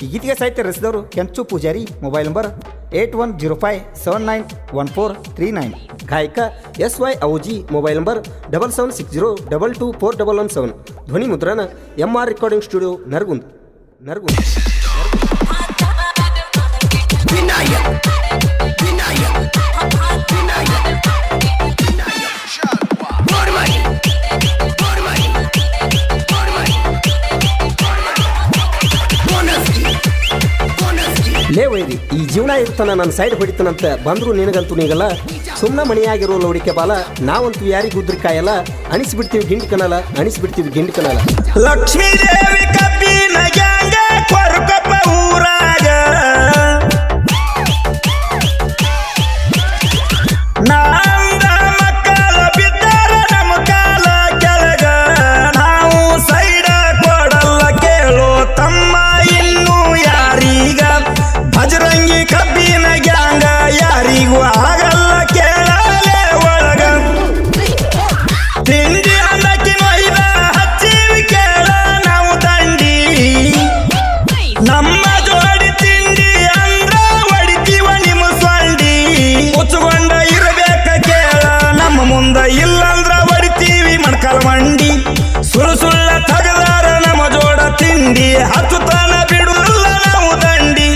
ಈ ಗೀತೆಗೆ ಸಾಹಿತ್ಯ ರಚಿಸಿದವರು ಕೆಂಚು ಪೂಜಾರಿ. Mobile number 8105791439. ಗಾಯಕ SY ಔಜಿ. Mobile number 7760222417. ಧ್ವನಿ ಮುದ್ರಣ MR ರೆಕಾರ್ಡಿಂಗ್ ಸ್ಟುಡಿಯೋ ನರಗುಂದ್. ಲೇ ವೈರಿ, ಈ ಜೀವನ ಇರ್ತಾನ ನನ್ನ ಸೈಡ್ ಹೊಡಿತಾನಂತ ಬಂದ್ರು ನಿನಗಂತೂ ನೀಗಲ್ಲ. ಸುಮ್ಮನೆ ಮಣಿಯಾಗಿರೋ ಲೌಡಿಕೆ ಬಾಲ, ನಾವಂತೂ ಯಾರಿಗೂ ಉದ್ರಿಕಾಯಲ್ಲ. ಅಣಿಸ್ಬಿಡ್ತೀವಿ ಗಿಂಡಿ ಕನಲ, ಲಕ್ಷ್ಮೀ ದೇವಿ ಕಬ್ಬಿನ ಗ್ಯಾಂಗ ಕೊರಕೊಪ್ಪ ಊರಾಗ ನಾಂದ ಮಕ್ಕಳ ಬಿದ್ದಾರ ನಮ್ಮ ಕಾಲ ಕೆಳಗ. ನಾವು ಸೈಡ ಕೊಡಲ್ಲ ಕೇಳೋ ತಮ್ಮ ಇನ್ನು ಯಾರೀಗ. ಭಜರಂಗಿ ಕಬ್ಬಿನ ಗ್ಯಾಂಗ ಯಾರಿಗೂ ಆಗಲ್ಲ ಕೇಳಲೇ ಒಳಗ. ತಿಂಡಿ ಅನ್ನಕ್ಕೆ ನೊಯ್ದ ಹಚ್ಚಿವಿ ಕೇಳ ನಾವು ದಂಡಿ. ನಮ್ಮ ಜೋಡಿ ತಿಂಡಿ ಅಂದ್ರ ಹೊಡಿತೀವ ನಿಮ್ಮ ಸೊಂಡಿ. ಮುಚ್ಚುಕೊಂಡ ಇರಬೇಕ ಕೇಳ ನಮ್ಮ ಮುಂದ, ಇಲ್ಲಂದ್ರ ಹೊಡಿತೀವಿ ಮಣ್ಕಲ ಮಂಡಿ. ಸುಳ್ಳ ತಗದಾರ ನಮ್ಮ ಜೋಡ ತಿಂಡಿ, ಹತ್ತುತ್ತಾನ ಬಿಡುಲ್ಲ ನಾವು ದಂಡಿ.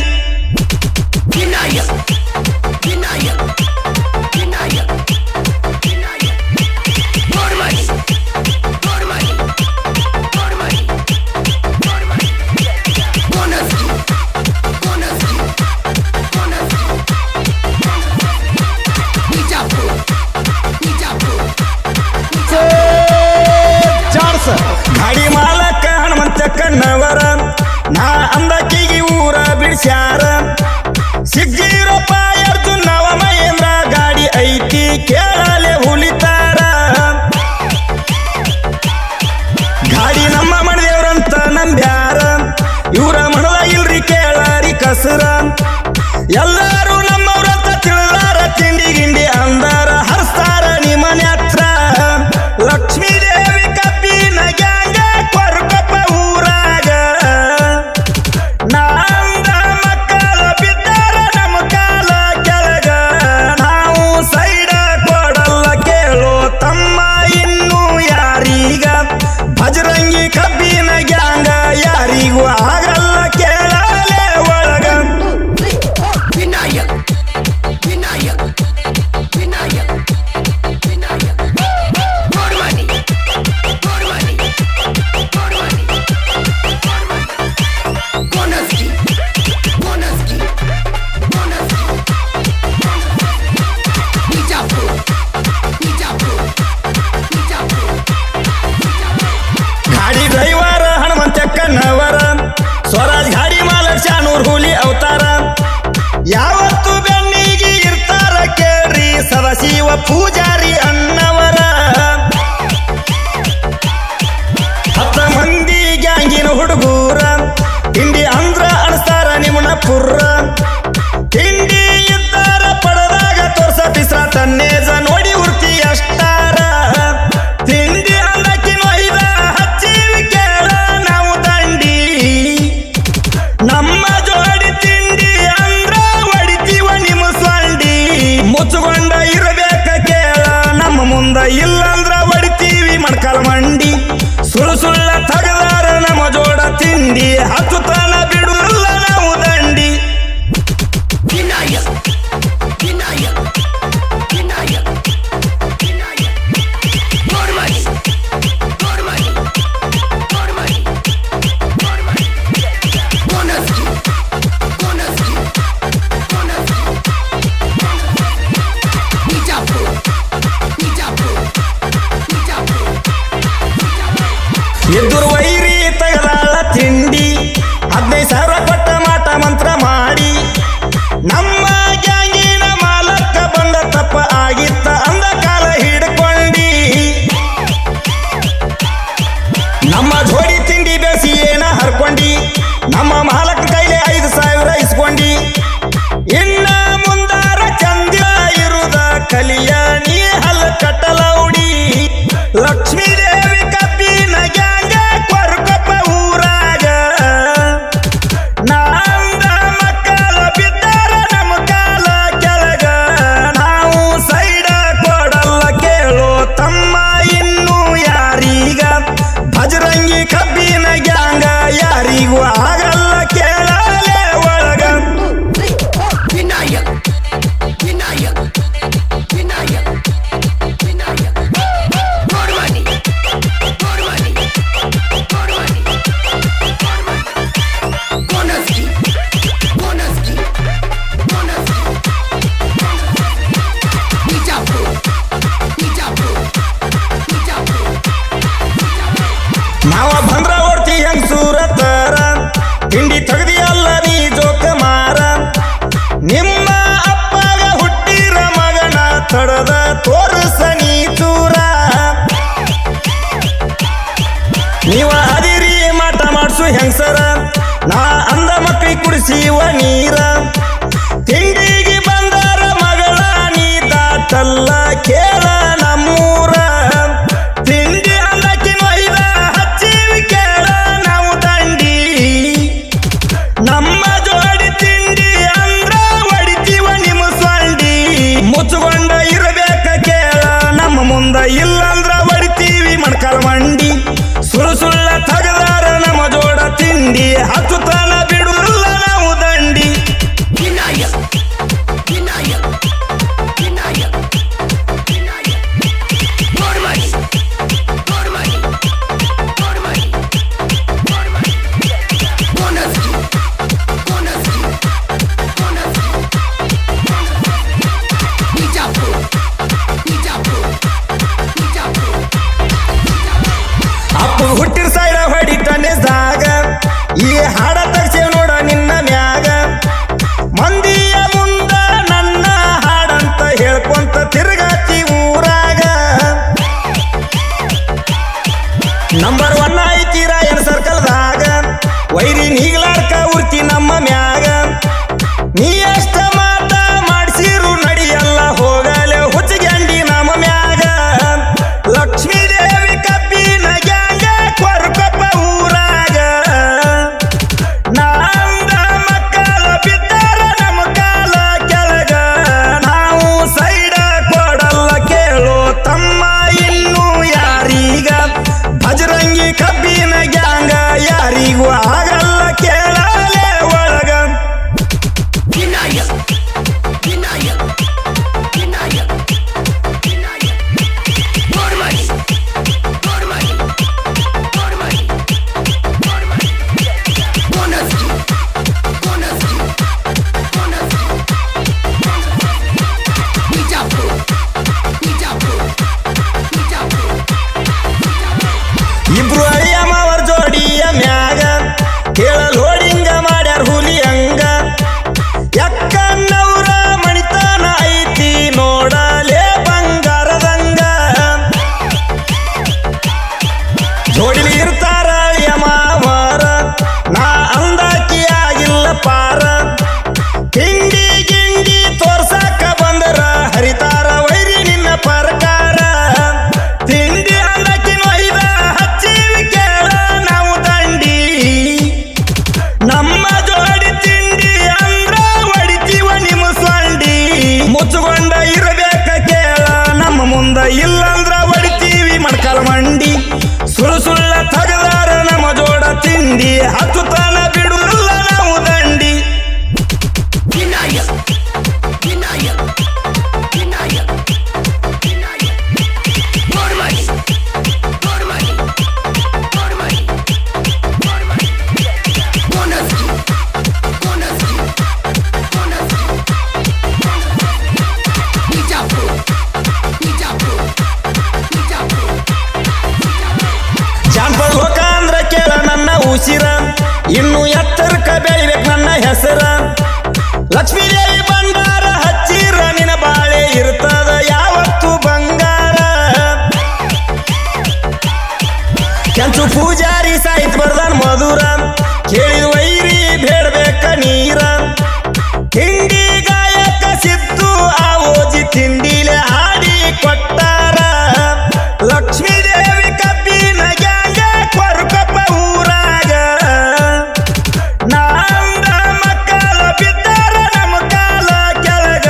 ಗಾಡಿ ಮಾಲಕ ಹನುಮಂತ ಕಣ್ಣವರ, ನಾ ಅಂದಕ್ಕಿಗಿ ಊರ ಬಿಡ್ಸ್ಯಾರ. ಸಿಗ್ಗಿರಪ್ಪ ಅರ್ಜುನ್ ನವ ಮಹೇಂದ್ರ ಗಾಡಿ ಐತಿ ಕೇಳಲೆ ಹುಲಿತಾರ. ಗಾಡಿ ನಮ್ಮ ಮಣದೇವ್ರಂತ ನಂಬ್ಯಾರ, ಇವ್ರ ಮಣದ ಇಲ್ರಿ ಕೇಳಾರಿ ಕಸರ. ಎಲ್ಲಾರು ನಮ್ಮವ್ರಂತ ತಿಳಿದಾರ, ತಿಂಡಿ ಗಿಂಡಿ ಅಂದಾರ ಹರಿಸ್ತಾರ ನಿಮ್ಮನೆ ಹತ್ರ. ಲಕ್ಷ್ಮೀ ದೇವಿ ಕಬ್ಬಿನ ಗ್ಯಾಂಗ ಕೊರಕೊಪ್ಪ ಊರಾಗ ನಾಂದ ಮಕ್ಕಳ ಬಿದ್ದಾರ ನಮ್ಮ ಕಾಲ ಕೆಳಗ. ನಾವು ಸೈಡ ಕೊಡಲ್ಲ ಕೇಳೋ ತಮ್ಮ ಇನ್ನು ಯಾರೀಗ. ಭಜರಂಗಿ ಕಬ್ಬಿನ ಗ್ಯಾಂಗ ಯಾರಿಗೂ ಆಗಲ್ಲ ಕೇಳಲೇ ಒಳಗ. ಗಾಡಿ ಡ್ರೈವರ್ ಹನುಮಂತ ಕಣ್ಣವರ, ಸ್ವರಾಜ್ ಗಾಡಿ ಮಾಲಕ್ ಶಾನೂರ್ ಹುಲಿ ಅವತಾರ. ಯಾವತ್ತು ಬೆನ್ನಿಗೆ ಇರ್ತಾರ ಕೇಳ್ರಿ ಸದಾಶಿವ ಪೂಜಾರಿ ಅಣ್ಣವರ. 10 ಮಂದಿ ಗ್ಯಾಂಗಿನ ಹುಡುಗೂರ, ತಿಂಡಿ ಅಂದ್ರ ಅಣಸ್ತಾರ ನಿಮ್ಮನ ಪುರ್ರ. ತಿಂಡಿ ಇದ್ದಾರ ಪಡದಾಗ ತೋರ್ಸ ಬಿಸ್ರ ತನ್ನೇಜ ನೋಡಿ ಉರ್ತಿ ಅಷ್ಟಾರ. ತಿಂಡಿ ಅಂದಕ್ಕಿ ನೊಯ್ದ ಹಚ್ಚಿವಿ ಕೇಳ ನಾವು ದಂಡಿ. ನಮ್ಮ ಜೋಡಿ ತಿಂಡಿ ಅಂದ್ರ ಹೊಡಿತೀವ ನಿಮ್ಮ ಸೊಂಡಿ. ಮುಚ್ಚುಕೊಂಡ ಇರಬೇಕ ಕೇಳ ನಮ್ಮ ಮುಂದ, ಇಲ್ಲಂದ್ರ ಹೊಡಿತೀವಿ ಮಣ್ಕಲ ಮಂಡಿ. ಸುಳ್ಳ ತಗದಾರ ನಮ್ಮ ಜೋಡ ತಿಂಡಿ, ಹತ್ತುತ್ತಾನ ಬಿಡುಲ್ಲ ನಾವು ದಂಡಿ. ಎದುರು ವೈರಿ ತೆಗದಾಳ ತಿಂಡಿ, 15,000 ಕೊಟ್ಟ ಮಾಟ ಮಂತ್ರ ಮಾಡಿ. ನಮ್ಮ ಗ್ಯಾಂಗಿನ ಮಾಲಕ್ಕ ಬಂದ ತಪ್ಪ ಆಗಿತ್ತ ಅಂದ ಕಾಲ ಹಿಡ್ಕೊಂಡಿ. ನಮ್ಮ ಜೋಡಿ ತಿಂಡಿ ಬೇಸಿ ಏನ ಹರ್ಕೊಂಡಿ, ನಮ್ಮ ಮಾಲಕ್ಕ ಕೈಲೆ 5,000 ಇಸ್ಕೊಂಡಿ. ಇನ್ನ ಮುಂದಾರ ಚಂದ ಇರುದ ಕಲಿಯ ನೀ ಹಲ್ಲ ಕಟ್ಟಲೌಡಿ. ಲಕ್ಷ್ಮೀ ದೇವಿ ಕಬ್ಬಿನ ಗ್ಯಾಂಗ ಕೊರಕೊಪ್ಪ ಊರಾಗ ನಾ ನೀ ಜೋಕ ಮಾರ ನಿಮ್ಮ ಅಪ್ಪಗ ಹುಟ್ಟಿರ ಮಗನ ತಡದ ತೋರ್ಸ ನೀ ಚೂರ ನೀವ ಅದಿರಿ ಮಾಟ ಮಾಡ್ಸು ಹೆಂಗಸರ ನಾ ಅಂದ ಮಕ್ಕಳಿಗೆ ಕುಡಿಸಿವ ನೀರ ತಿಂಡಿಗೆ ಬಂದರ ಮಗಳ ನೀ ದಾಟಲ್ಲ ಕೇಳ ನಮ್ಮೂರ ತಿಂಡಿ ಅಂದಕ್ಕೆ ನೊಯ್ದ ಹಚ್ಚಿವಿ ಕೇಳ ನಾವು ದಂಡಿ ನಮ್ಮ ಜೋಡಿ ತಿಂಡಿ ಅಂದ್ರ ಹೊಡಿತೀವ ನಿಮ್ಮ ಸೊಂಡಿ ಮುಚ್ಚುಕೊಂಡ ಇರಬೇಕ ಕೇಳ ನಮ್ಮ ಮುಂದ ಇಲ್ಲಂದ್ರ ಹೊಡಿತೀವಿ ಮಣ್ಕಾಲ ಮಂಡಿ ಸುಳ್ಳು ಸುಳ್ಳ ತಗದಾರ ನಮ್ಮ ಜೋಡ ತಿಂಡಿ ಹಚ್ಚುತ್ತಾನ ಬಿಡುಲ್ಲ ನಾವು ದಂಡಿ ಅಪ್ಪು ಹುಟ್ಟಿರ ಸೈಡ ಹೊಡಿತಾನೆದಾಗ ಈ ಹಾಡ ತಗ್ಸೇವ್ ನೋಡ ನಿನ್ನ ಮ್ಯಾಗ ಮಂದಿಯ ಮುಂದ ನನ್ನ ಹಾಡಂತ ಹೇಳ್ಕೊಂತ ತಿರುಗಾತಿ ಊರಾಗ ನಂಬರ್ 1 ಐತಿ ರಾಯನ್ ಸರ್ಕಲ್ದಾಗ ವೈರಿ ನೀಗ್ಲಾಡ್ಕ ಉರ್ತಿ ನಮ್ಮ ಮ್ಯಾಗ ನೀ ಎಷ್ಟ ಮಾತ ಮಾಡ್ಸಿರು ನಡಿಯಲ್ಲ ಹೋಗಲೆ ಹುಚ್ಚಗಂಡಿ ನಮ್ಮ ಮ್ಯಾಗ ಲಕ್ಷ್ಮೀ ದೇವಿ ಕಬ್ಬಿನ ಗ್ಯಾಂಗ ಕೊರ್ಕೊಪ್ಪ ಊರಾಗ ನಾಂದ ಮಕ್ಕಳ ಬಿದ್ದಾರ ನಮ್ಮ ಕಾಲ ಕೆಳಗ ನಾವು ಸೈಡ ಕೊಡಲ್ಲ ಕೇಳೋ ತಮ್ಮ ಇನ್ನು ಯಾರೀಗ ಭಜರಂಗಿ ಕಬ್ಬಿನ ಗ್ಯಾಂಗ ಯಾರಿಗೂ ಆಗಲ್ಲ ಕೇಳಲೆ ಒಳಗ ಇಬ್ರು ಅಳಿಯ ಮಾವರ್ ಜೋಡಿಯ ಮ್ಯಾಗ ಕೇಳ ಲೋಡಿಂಗ ಮಾಡ್ಯಾರ ಹುಲಿ ಹಂಗ ಯಕ್ಕನ್ನವ್ರ ಮಣಿತನ ಐತಿ ನೋಡಲೇ ಬಂಗಾರದಂಗ ಜೋಡಿಲಿ ಇರ್ತಾರ ಅಳಿಯ ಮಾವರ ನಾ ಅಂದಾಕಿ ಆಗಿಲ್ಲ ಪಾರ ಕಿಂಡಿ ಗಿಂಡಿ ತೋರ್ಸಾಕ ಬಂದರ ಹರಿತಾರ ವೈರಿ ನಿನ್ನ ಪರಕಾರ ತಿಂಡಿ ಅಂದಕಿ ನೊಯ್ದ ಹಚ್ಚಿವಿ ಕೇಳ ನಾವು ದಂಡಿ ನಮ್ಮ ಜೋಡಿ ತಿಂಡಿ ಅಂದ್ರ ಹೊಡಿತೀವ ನಿಮ್ಮ ಸೊಂಡಿ ಮುಚ್ಚುಕೊಂಡ ಇರಬೇಕ ಕೇಳ ನಮ್ಮ ಮುಂದ ಇಲ್ಲಂದ್ರ ಹೊಡಿತೀವಿ ಮಣ್ಕಾಲ ಮಂಡಿ ಸುಳ್ಳು ಸುಳ್ಳ ತಗದಾರ ನಮ್ಮ ಜೋಡ ತಿಂಡಿ ಹಚ್ಚುತ್ತಾನ ಬಿಡುಲ್ಲ ನಾವು ದಂಡಿ ಜಾನ್ಪದ ಲೋಕ ಅಂದ್ರ ಕೇಳ ನನ್ನ ಉಸಿರ ಇನ್ನು ಎತ್ತರಕ ಬೆಳಿಬೇಕು ನನ್ನ ಹೆಸರ ಲಕ್ಷ್ಮೀ ದೇವಿ ಬಂಗಾರ ಹಚ್ಚಿರ ನಿನ ಬಾಳೆ ಇರ್ತದ ಯಾವತ್ತು ಬಂಗಾರ ಕೆಂಚು ಪೂಜಾರಿ ಸಾಹಿತ್ಯ ಬರ್ದಾನ್ ಮಧುರ ಕೇಳಿದ ವೈರಿ ಬೇಡಬೇಕ ನೀರ ತಿಂಡಿ ಗಾಯಕ ಸಿದ್ದು ಆ ಓಜಿ ತಿಂಡಿಲೆ ಹಾಡಿ ಕೊಟ್ಟಾರ ಲಕ್ಷ್ಮೀ ದೇವಿ ಕಬ್ಬಿನ ಗ್ಯಾಂಗ ಕೊರ್ಕೊಪ್ಪ ಊರಾಗ ನಾಂದ ಮಕ್ಕಳ ಬಿದ್ದಾರ ನಮ್ಮ ಕಾಲ ಕೆಳಗ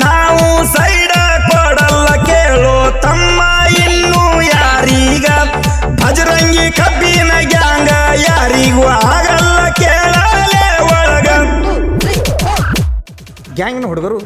ನಾವು ಸೈಡ ಕೊಡಲ್ಲ ಕೇಳೋ ತಮ್ಮ ಇನ್ನು ಯಾರೀಗ ಭಜರಂಗಿ ಕಬ್ಬಿನ ಗ್ಯಾಂಗ ಯಾರಿಗೂ ಆಗಲ್ಲ ಕೇಳಲೆ ಒಳಗ ಗ್ಯಾಂಗ್ನ ಹುಡುಗರು